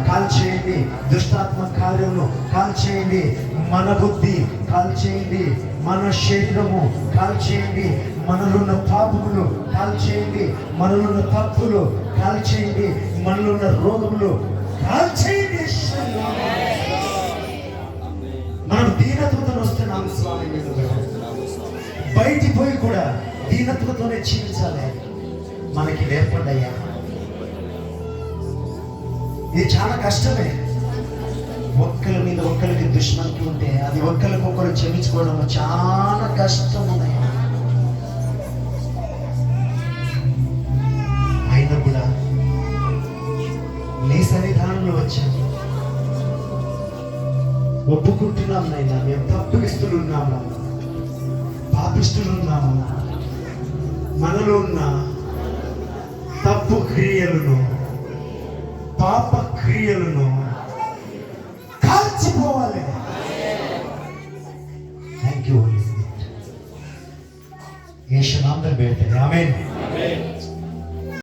కాల్చేయండి. దుష్టాత్మ కార్యమును కాల్చేయండి. మన బుద్ధి కాల్చేయండి. మన శరీరము కాల్చేయండి. మనలున్న పాపములు కాల్చేయండి. మనలున్న తప్పులు కాల్చేయండి. మనలున్న రోగములు కాల్చేయండి. మనం దీనత్వతో వస్తున్నాం స్వామి. బయటికి పోయి కూడా దీనత్వతోనే జీవించాలి. మనకి నేర్పండయ్యా. ఇది చాలా కష్టమే. ఒక్కరి మీద ఒక్కరికి దుష్మనికి ఉంటే అది ఒక్కరికొకరు క్షమించుకోవడం చాలా కష్టం ఉన్నాయా. అయినా కూడా నీ సన్నిధానంలో వచ్చాము, ఒప్పుకుంటున్నాం నైనా. మేము తప్పిస్తులు ఉన్నాము, పాపిస్తులు ఉన్నాము. మనలో ఉన్న తప్పు క్రియలను, పాప క్రియలను కాల్చిపోవాలి. Thank you. యేసు నామములో వేడుకుంటున్నాను. ఆమేన్.